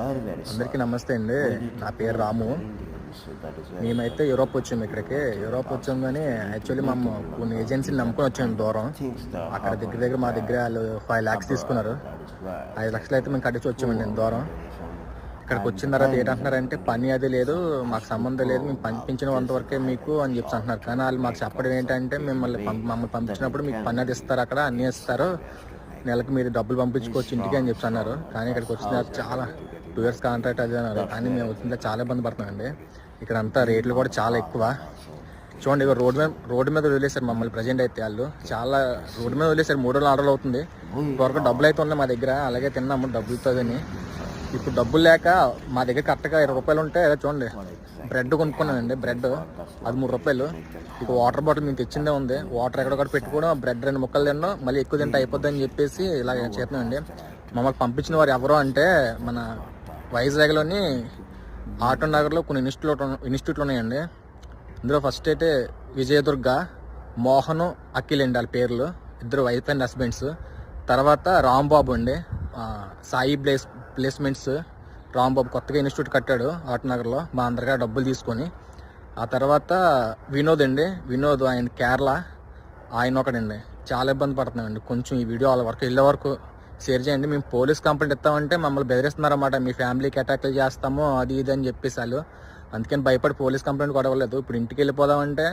అందరికీ నమస్తే అండి. నా పేరు రాము. మేమైతే యూరోప్ వచ్చాము. ఇక్కడికి యూరోప్ వచ్చాం కానీ యాక్చువల్లీ మేము కొన్ని ఏజెన్సీని నమ్ముకొని వచ్చాము దూరం. అక్కడ దగ్గర మా దగ్గర వాళ్ళు 5 lakhs తీసుకున్నారు. 5 లక్షలు అయితే మేము కట్టించి వచ్చామండి నేను దూరం. ఇక్కడికి వచ్చిన తర్వాత ఏంటంటున్నారంటే పని అది లేదు, మాకు సంబంధం లేదు, మేము పంపించినంత వరకే మీకు అని చెప్పి అంటున్నారు. కానీ వాళ్ళు మాకు చెప్పడం ఏంటంటే మమ్మల్ని పంపించినప్పుడు మీకు పని అది ఇస్తారు, అక్కడ అన్నీ ఇస్తారు, నెలకు మీరు డబ్బులు పంపించుకోవచ్చు ఇంటికి అని చెప్పి అన్నారు. కానీ ఇక్కడికి వచ్చిన చాలా 2 years కాంట్రాక్ట్ అది అన్నారు. కానీ మేము వచ్చిన చాలా ఇబ్బంది పడుతున్నామండి. ఇక్కడ అంతా రేట్లు కూడా చాలా ఎక్కువ. చూడండి, ఇక రోడ్డు మీద వదిలేశారు మమ్మల్ని. ప్రజెంట్ అయితే వాళ్ళు చాలా రోడ్డు మీద వదిలేశారు. 3 రోజులు 6 రోజులు అవుతుంది. ఇప్పటివరకు డబ్బులు అయితే ఉన్నాయి మా దగ్గర, అలాగే తిన్నాము డబ్బులతో. కానీ ఇప్పుడు డబ్బులు లేక మా దగ్గర కరెక్ట్గా 20 రూపాయలు ఉంటే చూడండి బ్రెడ్ కొనుక్కున్నానండి. బ్రెడ్ అది 3 రూపాయలు. ఇక వాటర్ బాటిల్ మేము తెచ్చిందే ఉంది. వాటర్ ఎక్కడొక్కడ పెట్టుకోవడం, బ్రెడ్ 2 ముక్కలు తినడం, మళ్ళీ ఎక్కువ తింటే అయిపోద్ది అని చెప్పేసి ఇలా చేస్తున్నామండి. మమ్మల్ని పంపించిన వారు ఎవరో అంటే మన వైజాగ్లోని ఆటో నగర్లో కొన్ని ఇన్స్టిట్యూట్లు ఉన్నాయండి. ఇందులో ఫస్ట్ అయితే విజయదుర్గ, మోహను, అఖిల్ అండి వాళ్ళ పేర్లు, ఇద్దరు వైఫ్ అండ్ హస్బెండ్స్. తర్వాత రాంబాబు అండి, సాయి ప్లేస్మెంట్స్. రాంబాబు కొత్తగా ఇన్స్టిట్యూట్ కట్టాడు ఆటనగర్లో మా అందరిగా డబ్బులు తీసుకొని. ఆ తర్వాత వినోద్ అండి, వినోద్ ఆయన కేరళ, ఆయన ఒకడండి. చాలా ఇబ్బంది పడుతున్నామండి. కొంచెం ఈ వీడియో వాళ్ళ వరకు వెళ్ళే వరకు షేర్ చేయండి. మేము పోలీస్ కంప్లైంట్ ఇస్తామంటే మమ్మల్ని బెదిరిస్తున్నారన్నమాట, మీ ఫ్యామిలీకి అటాక్లు చేస్తాము అది ఇది అని చెప్పేసి వాళ్ళు. అందుకని భయపడి పోలీస్ కంప్లైంట్ కూడా ఇవ్వలేదు. ఇప్పుడు ఇంటికి వెళ్ళిపోదామంటే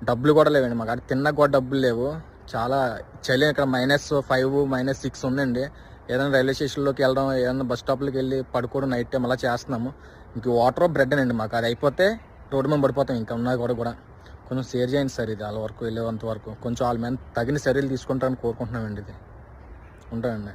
డబ్బులు కూడా లేవండి మాకు. అక్కడ తిన్నా కూడా డబ్బులు లేవు. చాలా చలి. ఇక్కడ -5 -6 ఉందండి. ఏదైనా రైల్వే స్టేషన్లోకి వెళ్ళడం, ఏదైనా బస్ స్టాప్లోకి వెళ్ళి పడుకోవడం నైట్ టైం అలా చేస్తున్నాము. ఇంక వాటర్ బ్రెడ్ అండి మాకు. అది అయిపోతే రోడ్డు మీద పడిపోతాం. ఇంకా ఉన్నాయి కూడా కొంచెం షేర్ చేయండి సార్. ఇది వాళ్ళ వరకు వెళ్ళేంత వరకు కొంచెం వాళ్ళ మీద తగిన చర్యలు తీసుకుంటారని కోరుకుంటున్నామండి. ఇది ఉంటానండి.